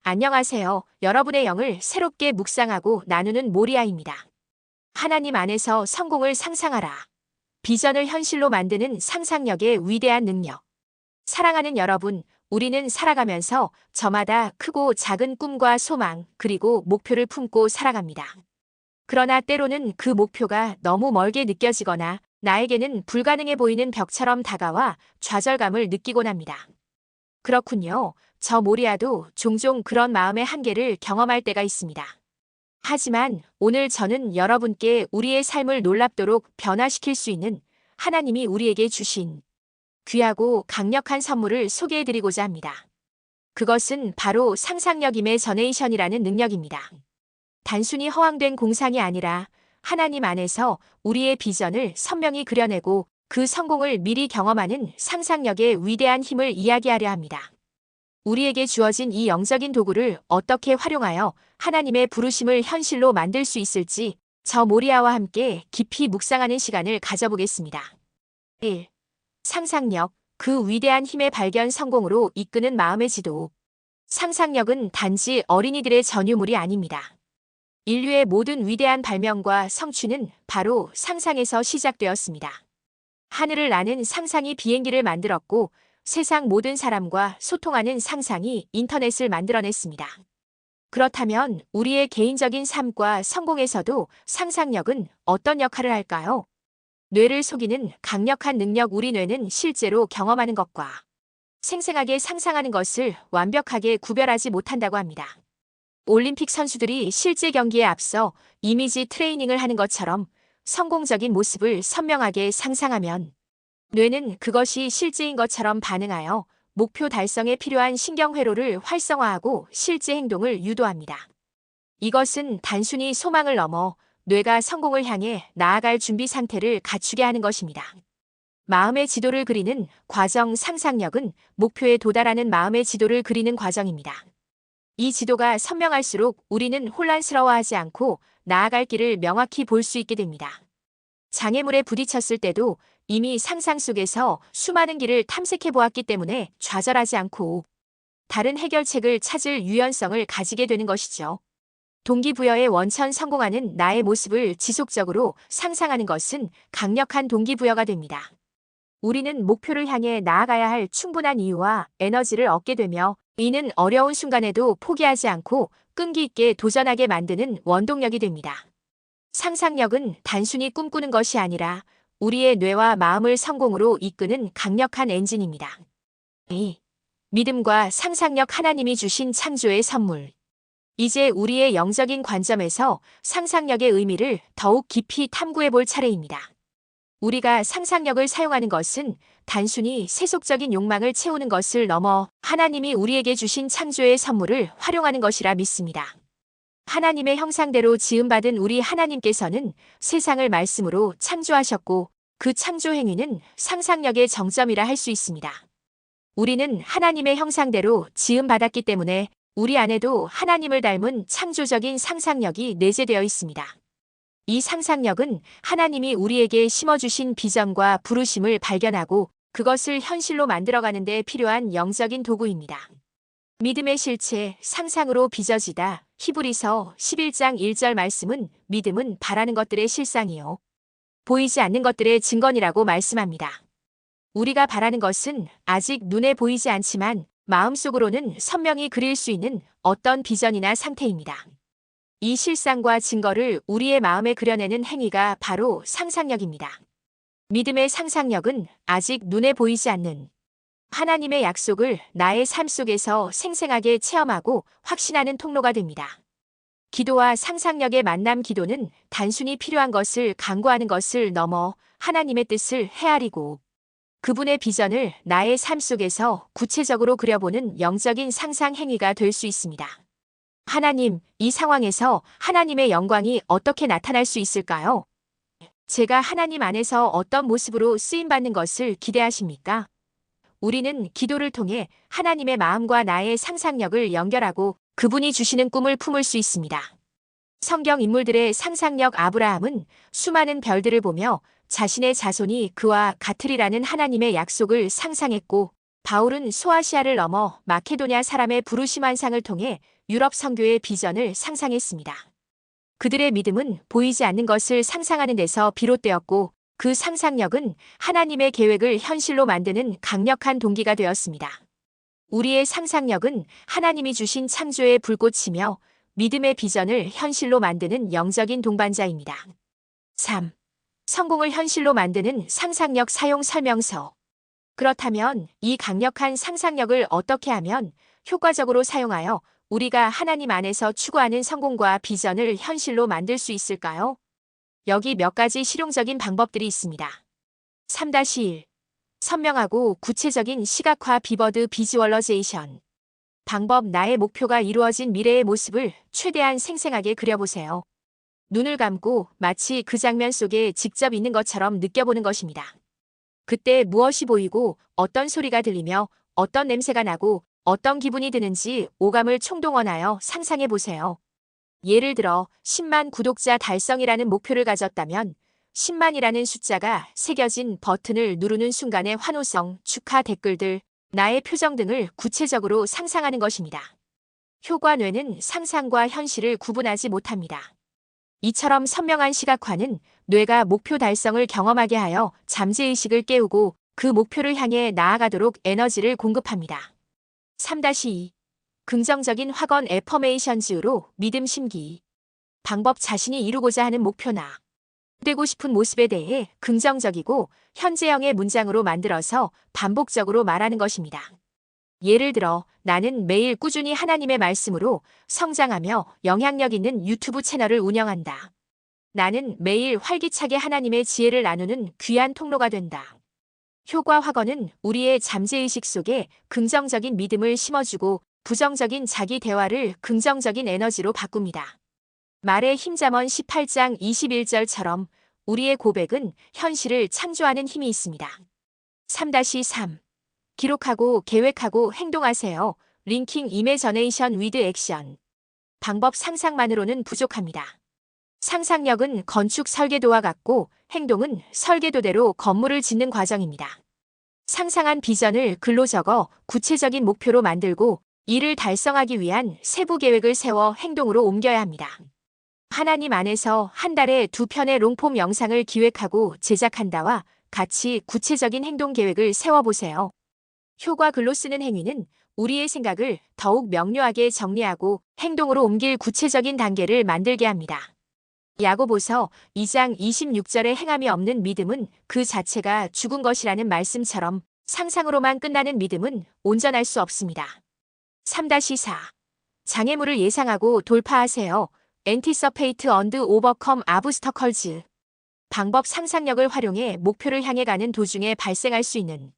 안녕하세요. 여러분의 영을 새롭게 묵상하고 나누는 모리아입니다. 하나님 안에서 성공을 상상하라. 비전을 현실로 만드는 상상력의 위대한 능력. 사랑하는 여러분, 우리는 살아가면서 저마다 크고 작은 꿈과 소망, 그리고 목표를 품고 살아갑니다. 그러나 때로는 그 목표가 너무 멀게 느껴지거나 나에게는 불가능해 보이는 벽처럼 다가와 좌절감을 느끼곤 합니다. 그렇군요. 저 모리아도 종종 그런 마음의 한계를 경험할 때가 있습니다. 하지만 오늘 저는 여러분께 우리의 삶을 놀랍도록 변화시킬 수 있는 하나님이 우리에게 주신 귀하고 강력한 선물을 소개해드리고자 합니다. 그것은 바로 상상력 이매저네이션이라는 능력입니다. 단순히 허황된 공상이 아니라 하나님 안에서 우리의 비전을 선명히 그려내고 그 성공을 미리 경험하는 상상력의 위대한 힘을 이야기하려 합니다. 우리에게 주어진 이 영적인 도구를 어떻게 활용하여 하나님의 부르심을 현실로 만들 수 있을지 저 모리아와 함께 깊이 묵상하는 시간을 가져보겠습니다. 1. 상상력, 그 위대한 힘의 발견 성공으로 이끄는 마음의 지도. 상상력은 단지 어린이들의 전유물이 아닙니다. 인류의 모든 위대한 발명과 성취는 바로 상상에서 시작되었습니다. 하늘을 나는 상상이 비행기를 만들었고 세상 모든 사람과 소통하는 상상이 인터넷을 만들어냈습니다. 그렇다면 우리의 개인적인 삶과 성공에서도 상상력은 어떤 역할을 할까요? 뇌를 속이는 강력한 능력. 우리 뇌는 실제로 경험하는 것과 생생하게 상상하는 것을 완벽하게 구별하지 못한다고 합니다. 올림픽 선수들이 실제 경기에 앞서 이미지 트레이닝을 하는 것처럼 성공적인 모습을 선명하게 상상하면 뇌는 그것이 실제인 것처럼 반응하여 목표 달성에 필요한 신경회로를 활성화하고 실제 행동을 유도합니다. 이것은 단순히 소망을 넘어 뇌가 성공을 향해 나아갈 준비 상태를 갖추게 하는 것입니다. 마음의 지도를 그리는 과정. 상상력은 목표에 도달하는 마음의 지도를 그리는 과정입니다. 이 지도가 선명할수록 우리는 혼란스러워하지 않고 나아갈 길을 명확히 볼 수 있게 됩니다. 장애물에 부딪혔을 때도 이미 상상 속에서 수많은 길을 탐색해 보았기 때문에 좌절하지 않고 다른 해결책을 찾을 유연성을 가지게 되는 것이죠. 동기부여의 원천. 성공하는 나의 모습을 지속적으로 상상하는 것은 강력한 동기부여가 됩니다. 우리는 목표를 향해 나아가야 할 충분한 이유와 에너지를 얻게 되며 이는 어려운 순간에도 포기하지 않고 끈기 있게 도전하게 만드는 원동력이 됩니다. 상상력은 단순히 꿈꾸는 것이 아니라 우리의 뇌와 마음을 성공으로 이끄는 강력한 엔진입니다. 2. 믿음과 상상력. 하나님이 주신 창조의 선물. 이제 우리의 영적인 관점에서 상상력의 의미를 더욱 깊이 탐구해 볼 차례입니다. 우리가 상상력을 사용하는 것은 단순히 세속적인 욕망을 채우는 것을 넘어 하나님이 우리에게 주신 창조의 선물을 활용하는 것이라 믿습니다. 하나님의 형상대로 지음받은 우리 하나님께서는 세상을 말씀으로 창조하셨고 그 창조 행위는 상상력의 정점이라 할 수 있습니다. 우리는 하나님의 형상대로 지음받았기 때문에 우리 안에도 하나님을 닮은 창조적인 상상력이 내재되어 있습니다. 이 상상력은 하나님이 우리에게 심어주신 비전과 부르심을 발견하고 그것을 현실로 만들어가는 데 필요한 영적인 도구입니다. 믿음의 실체, 상상으로 빚어지다. 히브리서 11장 1절 말씀은 믿음은 바라는 것들의 실상이요 보이지 않는 것들의 증거니라고 말씀합니다. 우리가 바라는 것은 아직 눈에 보이지 않지만 마음속으로는 선명히 그릴 수 있는 어떤 비전이나 상태입니다. 이 실상과 증거를 우리의 마음에 그려내는 행위가 바로 상상력입니다. 믿음의 상상력은 아직 눈에 보이지 않는 하나님의 약속을 나의 삶 속에서 생생하게 체험하고 확신하는 통로가 됩니다. 기도와 상상력의 만남. 기도는 단순히 필요한 것을 간구하는 것을 넘어 하나님의 뜻을 헤아리고 그분의 비전을 나의 삶 속에서 구체적으로 그려보는 영적인 상상 행위가 될 수 있습니다. 하나님, 이 상황에서 하나님의 영광이 어떻게 나타날 수 있을까요? 제가 하나님 안에서 어떤 모습으로 쓰임받는 것을 기대하십니까? 우리는 기도를 통해 하나님의 마음과 나의 상상력을 연결하고 그분이 주시는 꿈을 품을 수 있습니다. 성경 인물들의 상상력. 아브라함은 수많은 별들을 보며 자신의 자손이 그와 같으리라는 하나님의 약속을 상상했고 바울은 소아시아를 넘어 마케도냐 사람의 부르심 환상을 통해 유럽 선교의 비전을 상상했습니다. 그들의 믿음은 보이지 않는 것을 상상하는 데서 비롯되었고 그 상상력은 하나님의 계획을 현실로 만드는 강력한 동기가 되었습니다. 우리의 상상력은 하나님이 주신 창조의 불꽃이며 믿음의 비전을 현실로 만드는 영적인 동반자입니다. 3. 성공을 현실로 만드는 상상력 사용 설명서. 그렇다면 이 강력한 상상력을 어떻게 하면 효과적으로 사용하여 우리가 하나님 안에서 추구하는 성공과 비전을 현실로 만들 수 있을까요? 여기 몇 가지 실용적인 방법들이 있습니다. 3-1. 선명하고 구체적인 시각화 비버드 비주얼러제이션. 방법 나의 목표가 이루어진 미래의 모습을 최대한 생생하게 그려보세요. 눈을 감고 마치 그 장면 속에 직접 있는 것처럼 느껴보는 것입니다. 그때 무엇이 보이고 어떤 소리가 들리며 어떤 냄새가 나고 어떤 기분이 드는지 오감을 총동원하여 상상해 보세요. 예를 들어 10만 구독자 달성이라는 목표를 가졌다면 10만이라는 숫자가 새겨진 버튼을 누르는 순간의 환호성, 축하 댓글들, 나의 표정 등을 구체적으로 상상하는 것입니다. 효과 뇌는 상상과 현실을 구분하지 못합니다. 이처럼 선명한 시각화는 뇌가 목표 달성을 경험하게 하여 잠재의식을 깨우고 그 목표를 향해 나아가도록 에너지를 공급합니다. 3-2. 긍정적인 확언 애퍼메이션즈로 믿음 심기. 방법 자신이 이루고자 하는 목표나 되고 싶은 모습에 대해 긍정적이고 현재형의 문장으로 만들어서 반복적으로 말하는 것입니다. 예를 들어 나는 매일 꾸준히 하나님의 말씀으로 성장하며 영향력 있는 유튜브 채널을 운영한다. 나는 매일 활기차게 하나님의 지혜를 나누는 귀한 통로가 된다. 효과 확언은 우리의 잠재의식 속에 긍정적인 믿음을 심어주고 부정적인 자기 대화를 긍정적인 에너지로 바꿉니다. 말의 힘 잠언 18장 21절처럼 우리의 고백은 현실을 창조하는 힘이 있습니다. 3-3. 기록하고 계획하고 행동하세요. 링킹 이매저네이션 위드 액션. 방법 상상만으로는 부족합니다. 상상력은 건축 설계도와 같고 행동은 설계도대로 건물을 짓는 과정입니다. 상상한 비전을 글로 적어 구체적인 목표로 만들고 이를 달성하기 위한 세부 계획을 세워 행동으로 옮겨야 합니다. 하나님 안에서 한 달에 2편의 롱폼 영상을 기획하고 제작한다와 같이 구체적인 행동 계획을 세워보세요. 효과 글로 쓰는 행위는 우리의 생각을 더욱 명료하게 정리하고 행동으로 옮길 구체적인 단계를 만들게 합니다. 야고보서 2장 26절의 행함이 없는 믿음은 그 자체가 죽은 것이라는 말씀처럼 상상으로만 끝나는 믿음은 온전할 수 없습니다. 3-4. 장애물을 예상하고 돌파하세요. Anticipate and overcome obstacles. 방법 상상력을 활용해 목표를 향해 가는 도중에 발생할 수 있는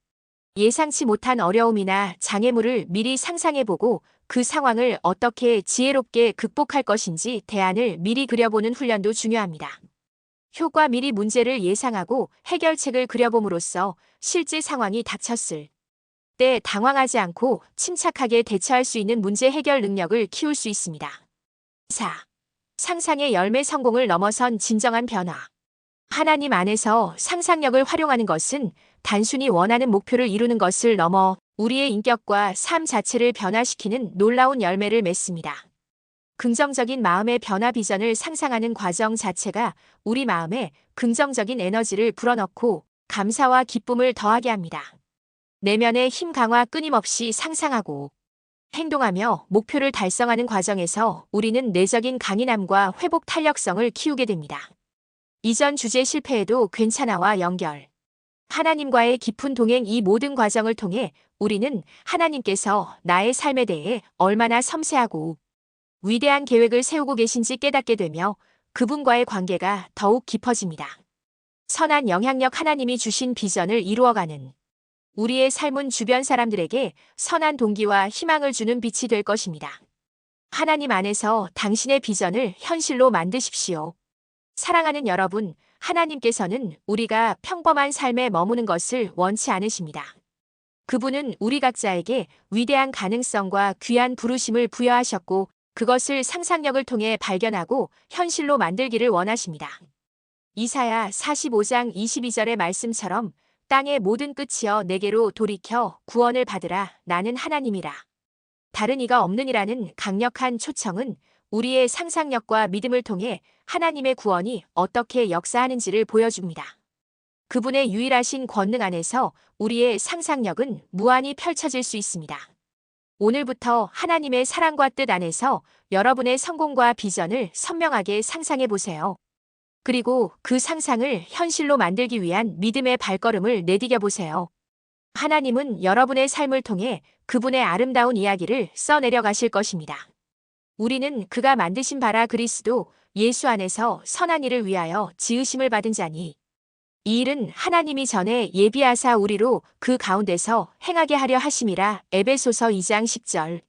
예상치 못한 어려움이나 장애물을 미리 상상해보고 그 상황을 어떻게 지혜롭게 극복할 것인지 대안을 미리 그려보는 훈련도 중요합니다. 효과 미리 문제를 예상하고 해결책을 그려봄으로써 실제 상황이 닥쳤을 때 당황하지 않고 침착하게 대처할 수 있는 문제 해결 능력을 키울 수 있습니다. 4. 상상의 열매 성공을 넘어선 진정한 변화. 하나님 안에서 상상력을 활용하는 것은 단순히 원하는 목표를 이루는 것을 넘어 우리의 인격과 삶 자체를 변화시키는 놀라운 열매를 맺습니다. 긍정적인 마음의 변화 비전을 상상하는 과정 자체가 우리 마음에 긍정적인 에너지를 불어넣고 감사와 기쁨을 더하게 합니다. 내면의 힘 강화 끊임없이 상상하고 행동하며 목표를 달성하는 과정에서 우리는 내적인 강인함과 회복 탄력성을 키우게 됩니다. 이전 주제 실패해도 괜찮아와 연결. 하나님과의 깊은 동행 이 모든 과정을 통해 우리는 하나님께서 나의 삶에 대해 얼마나 섬세하고 위대한 계획을 세우고 계신지 깨닫게 되며 그분과의 관계가 더욱 깊어집니다. 선한 영향력 하나님이 주신 비전을 이루어가는 우리의 삶은 주변 사람들에게 선한 동기와 희망을 주는 빛이 될 것입니다. 하나님 안에서 당신의 비전을 현실로 만드십시오. 사랑하는 여러분, 하나님께서는 우리가 평범한 삶에 머무는 것을 원치 않으십니다. 그분은 우리 각자에게 위대한 가능성과 귀한 부르심을 부여하셨고 그것을 상상력을 통해 발견하고 현실로 만들기를 원하십니다. 이사야 45장 22절의 말씀처럼 땅의 모든 끝이여 내게로 돌이켜 구원을 받으라. 나는 하나님이라. 다른 이가 없느니라는 강력한 초청은 우리의 상상력과 믿음을 통해 하나님의 구원이 어떻게 역사하는지를 보여줍니다. 그분의 유일하신 권능 안에서 우리의 상상력은 무한히 펼쳐질 수 있습니다. 오늘부터 하나님의 사랑과 뜻 안에서 여러분의 성공과 비전을 선명하게 상상해 보세요. 그리고 그 상상을 현실로 만들기 위한 믿음의 발걸음을 내디뎌 보세요. 하나님은 여러분의 삶을 통해 그분의 아름다운 이야기를 써내려 가실 것입니다. 우리는 그가 만드신 바라 그리스도 예수 안에서 선한 일을 위하여 지으심을 받은 자니 이 일은 하나님이 전에 예비하사 우리로 그 가운데서 행하게 하려 하심이라. 에베소서 2장 10절.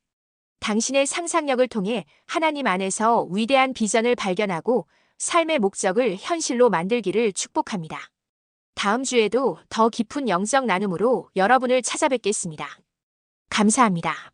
당신의 상상력을 통해 하나님 안에서 위대한 비전을 발견하고 삶의 목적을 현실로 만들기를 축복합니다. 다음 주에도 더 깊은 영적 나눔으로 여러분을 찾아뵙겠습니다. 감사합니다.